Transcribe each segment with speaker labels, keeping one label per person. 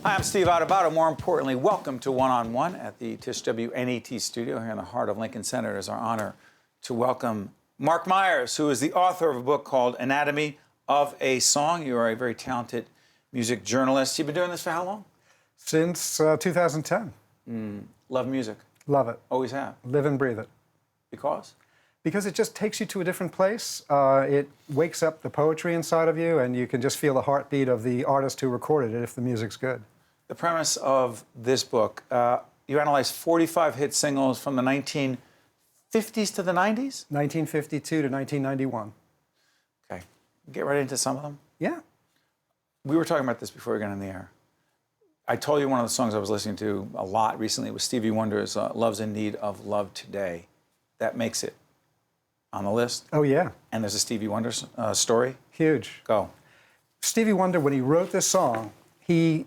Speaker 1: Hi, I'm Steve Adubato. More importantly, welcome to One on One at the Tisch WNET studio here in the heart of Lincoln Center. It is our honor to welcome Marc Myers, who is the author of a book called Anatomy of a Song. You are a very talented music journalist. You've been doing this for how long?
Speaker 2: Since 2010.
Speaker 1: Love music.
Speaker 2: Love it.
Speaker 1: Always have.
Speaker 2: Live and breathe it.
Speaker 1: Because?
Speaker 2: Because it just takes you to a different place. It wakes up the poetry inside of you, and you can just feel the heartbeat of the artist who recorded it if the music's good.
Speaker 1: The premise of this book, you analyze 45 hit singles from the 1950s to the 90s?
Speaker 2: 1952 to 1991.
Speaker 1: Okay. Get right into some of them?
Speaker 2: Yeah.
Speaker 1: We were talking about this before we got on the air. I told you one of the songs I was listening to a lot recently was Stevie Wonder's Love's in Need of Love Today. That makes it on the list.
Speaker 2: Oh, yeah.
Speaker 1: And there's a Stevie Wonder story.
Speaker 2: Huge.
Speaker 1: Go.
Speaker 2: Stevie Wonder, when he wrote this song, he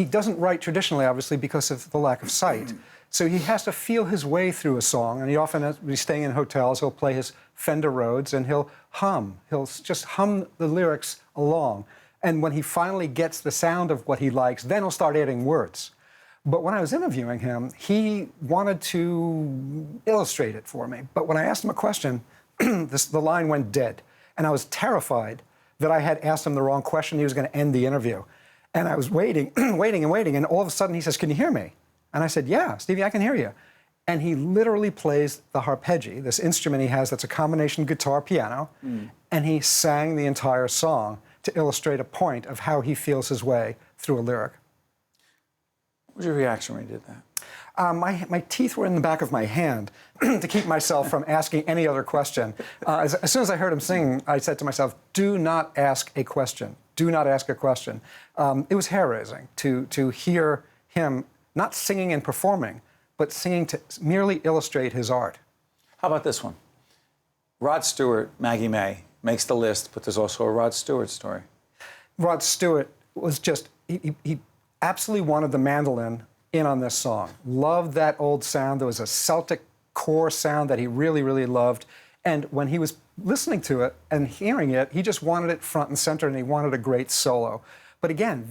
Speaker 2: doesn't write traditionally, obviously, because of the lack of sight. So he has to feel his way through a song, and he often, when he's staying in hotels, he'll play his Fender Rhodes, and he'll hum. He'll just hum the lyrics along. And when he finally gets the sound of what he likes, then he'll start adding words. But when I was interviewing him, he wanted to illustrate it for me. But when I asked him a question, the line went dead. And I was terrified that I had asked him the wrong question. He was going to end the interview. And I was waiting, waiting and waiting, and all of a sudden he says, "Can you hear me?" And I said, "Yeah, Stevie, I can hear you." And he literally plays the harpeggi, this instrument he has that's a combination guitar-piano, and he sang the entire song to illustrate a point of how he feels his way through a lyric.
Speaker 1: What was your reaction when you did that?
Speaker 2: My teeth were in the back of my hand to keep myself from asking any other question. As soon as I heard him sing, I said to myself, do not ask a question. Do not ask a question. It was hair-raising to hear him not singing and performing, but singing to merely illustrate his art.
Speaker 1: How about this one? Rod Stewart, Maggie May, makes the list, but there's also a Rod Stewart story.
Speaker 2: Rod Stewart was just, he absolutely wanted the mandolin in on this song. Loved that old sound. There was a Celtic core sound that he really, really loved. And when he was listening to it and hearing it, he just wanted it front and center, and he wanted a great solo. But again,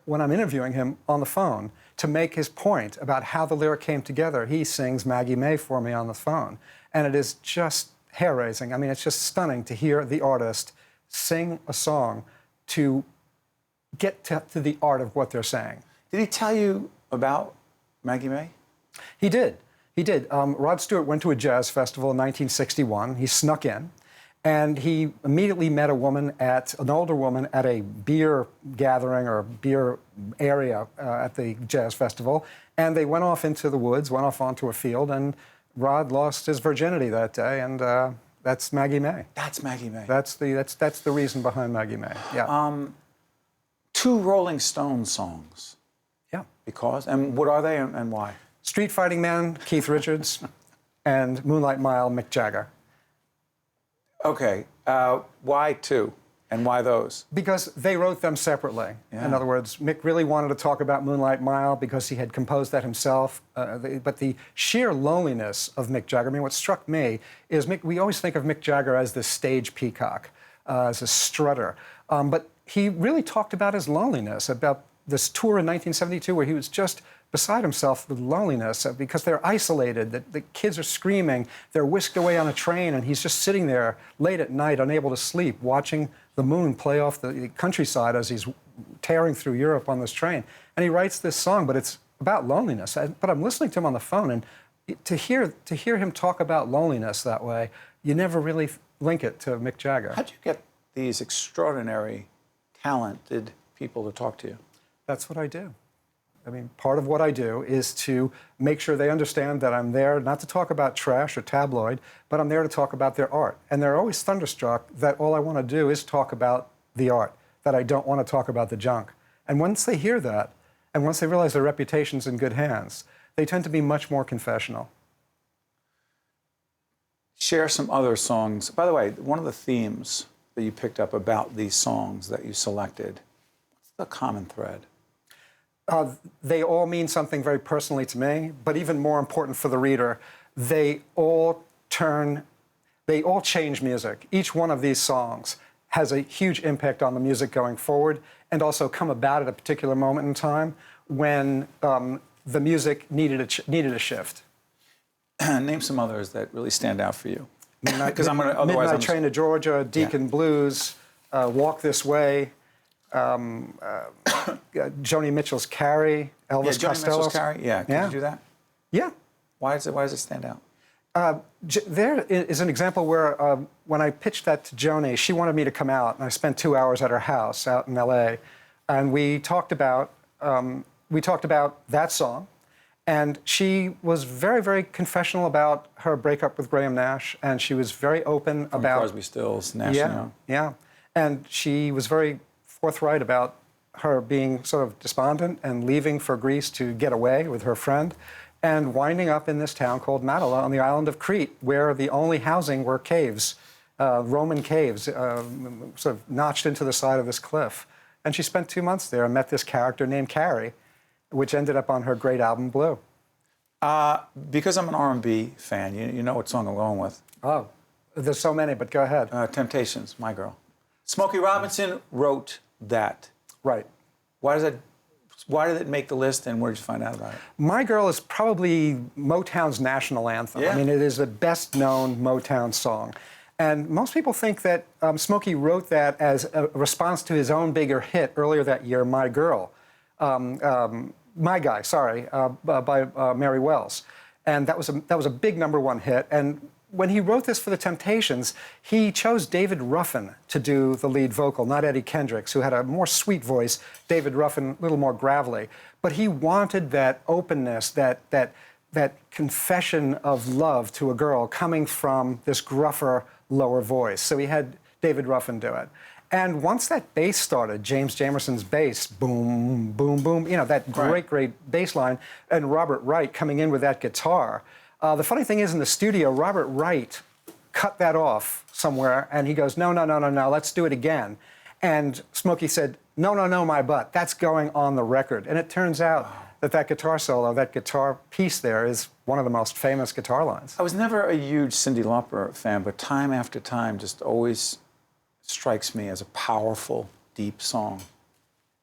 Speaker 2: when I'm interviewing him on the phone to make his point about how the lyric came together, he sings Maggie May for me on the phone. And it is just hair-raising. I mean, it's just stunning to hear the artist sing a song to get to the art of what they're saying.
Speaker 1: Did he tell you about Maggie May?
Speaker 2: He did. He did. Rod Stewart went to a jazz festival in 1961. He snuck in, and he immediately met an older woman at a beer gathering or beer area at the jazz festival, and they went off into the woods, went off onto a field, and Rod lost his virginity that day, and that's Maggie May.
Speaker 1: That's Maggie May.
Speaker 2: That's the reason behind Maggie May. Yeah.
Speaker 1: 2 Rolling Stones songs.
Speaker 2: Yeah.
Speaker 1: Because? And what are they and why?
Speaker 2: Street Fighting Man, Keith Richards, and Moonlight Mile, Mick Jagger.
Speaker 1: Okay. Why 2? And why those?
Speaker 2: Because they wrote them separately.
Speaker 1: Yeah.
Speaker 2: In other words, Mick really wanted to talk about Moonlight Mile because he had composed that himself. But the sheer loneliness of Mick Jagger, I mean, what struck me is we always think of Mick Jagger as this stage peacock, as a strutter. But he really talked about his loneliness, about this tour in 1972 where he was just beside himself with loneliness because they're isolated, the kids are screaming, they're whisked away on a train, and he's just sitting there late at night, unable to sleep, watching the moon play off the countryside as he's tearing through Europe on this train. And he writes this song, but it's about loneliness. But I'm listening to him on the phone, and to hear him talk about loneliness that way, you never really link it to Mick Jagger.
Speaker 1: How'd you get these extraordinary, talented people to talk to you?
Speaker 2: That's what I do. I mean, part of what I do is to make sure they understand that I'm there not to talk about trash or tabloid, but I'm there to talk about their art. And they're always thunderstruck that all I want to do is talk about the art, that I don't want to talk about the junk. And once they hear that, and once they realize their reputation's in good hands, they tend to be much more confessional.
Speaker 1: Share some other songs. By the way, one of the themes that you picked up about these songs that you selected, what's the common thread?
Speaker 2: They all mean something very personally to me, but even more important for the reader, they all change music. Each one of these songs has a huge impact on the music going forward, and also come about at a particular moment in time when the music needed a shift.
Speaker 1: Name some others that really stand out for you. Because
Speaker 2: Midnight Train to Georgia, Deacon Blues, Walk This Way, Joni Mitchell's Carrie, Elvis
Speaker 1: Joni
Speaker 2: Costello.
Speaker 1: Mitchell's Carrie. Yeah, could you do that?
Speaker 2: Yeah.
Speaker 1: Why does it stand out?
Speaker 2: There is an example where when I pitched that to Joni, she wanted me to come out, and I spent 2 hours at her house out in L.A., and we talked about that song, and she was very, very confessional about her breakup with Graham Nash, and she was very open about
Speaker 1: Crosby, Stills, Nash.
Speaker 2: Yeah, and she was very forthright about her being sort of despondent and leaving for Greece to get away with her friend, and winding up in this town called Matala on the island of Crete, where the only housing were caves, Roman caves, sort of notched into the side of this cliff. And she spent 2 months there and met this character named Carrie, which ended up on her great album, Blue.
Speaker 1: Because I'm an R&B fan, you know what song I'm going with.
Speaker 2: Oh, there's so many, but go ahead.
Speaker 1: Temptations, My Girl. Smokey Robinson wrote that.
Speaker 2: Right.
Speaker 1: Why did it make the list, and where did you find out about it?
Speaker 2: My Girl is probably Motown's national anthem.
Speaker 1: Yeah.
Speaker 2: I mean, it is the best-known Motown song. And most people think that Smokey wrote that as a response to his own bigger hit earlier that year, My Girl. My Guy, sorry, by Mary Wells. And that was a big #1 hit. And when he wrote this for the Temptations, he chose David Ruffin to do the lead vocal, not Eddie Kendricks, who had a more sweet voice. David Ruffin, a little more gravelly. But he wanted that openness, that confession of love to a girl coming from this gruffer, lower voice. So he had David Ruffin do it. And once that bass started, James Jamerson's bass, boom, boom, boom, that great bass line, and Robert Wright coming in with that guitar. The funny thing is, in the studio, Robert Wright cut that off somewhere, and he goes, no, let's do it again. And Smokey said, no, my butt, that's going on the record. And it turns out that guitar solo, that guitar piece there is one of the most famous guitar lines.
Speaker 1: I was never a huge Cyndi Lauper fan, but time after time just always strikes me as a powerful, deep song.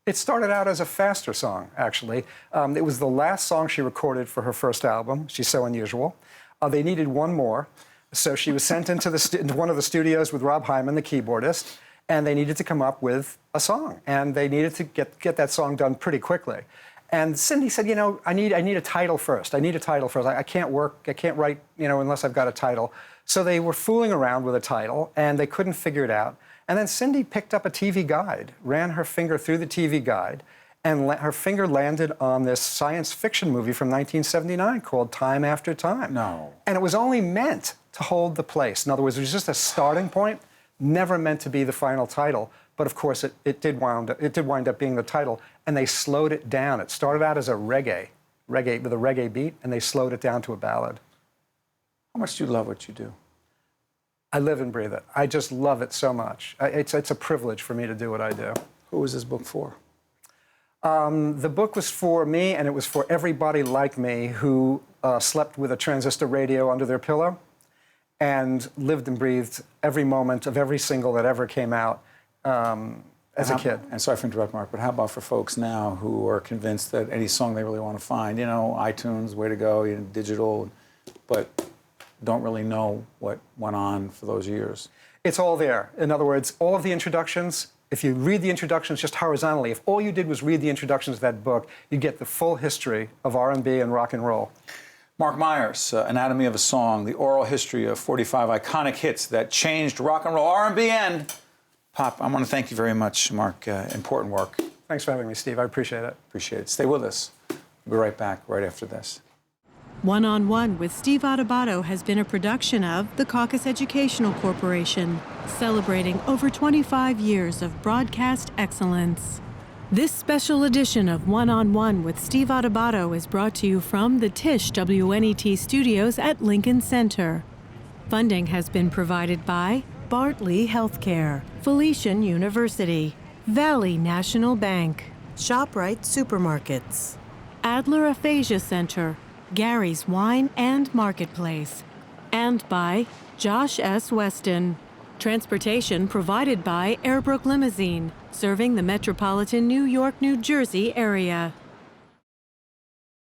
Speaker 2: It started out as a faster song, actually. It was the last song she recorded for her first album, She's So Unusual. They needed one more, so she was sent into one of the studios with Rob Hyman, the keyboardist, and they needed to come up with a song, and they needed to get that song done pretty quickly. And Cyndi said, I need a title first. I can't write, unless I've got a title. So they were fooling around with a title, and they couldn't figure it out. And then Cyndi picked up a TV guide, ran her finger through the TV guide, and her finger landed on this science fiction movie from 1979 called Time After Time.
Speaker 1: No.
Speaker 2: And it was only meant to hold the place. In other words, it was just a starting point, never meant to be the final title. But of course, it did wind up being the title, and they slowed it down. It started out as a reggae with a reggae beat, and they slowed it down to a ballad.
Speaker 1: How much do you love what you do?
Speaker 2: I live and breathe it. I just love it so much. It's a privilege for me to do what I do.
Speaker 1: Who was this book for?
Speaker 2: The book was for me, and it was for everybody like me who slept with a transistor radio under their pillow and lived and breathed every moment of every single that ever came out as a kid.
Speaker 1: And sorry for interrupting, Mark, but how about for folks now who are convinced that any song they really want to find, iTunes, way to go, digital, but don't really know what went on for those years?
Speaker 2: It's all there. In other words, all of the introductions, if you read the introductions just horizontally, if all you did was read the introductions to that book, you'd get the full history of R&B and rock and roll.
Speaker 1: Marc Myers, Anatomy of a Song, the oral history of 45 iconic hits that changed rock and roll, R&B, and pop. I want to thank you very much, Marc. Important work.
Speaker 2: Thanks for having me, Steve. I appreciate it.
Speaker 1: Appreciate it. Stay with us. We'll be right back right after this.
Speaker 3: One on One with Steve Adubato has been a production of the Caucus Educational Corporation, celebrating over 25 years of broadcast excellence. This special edition of One on One with Steve Adubato is brought to you from the Tisch WNET studios at Lincoln Center. Funding has been provided by Bartley Healthcare, Felician University, Valley National Bank,
Speaker 4: ShopRite Supermarkets,
Speaker 3: Adler Aphasia Center, Gary's Wine and Marketplace, and by Josh S. Weston. Transportation provided by Airbrook Limousine, serving the metropolitan New York, New Jersey area.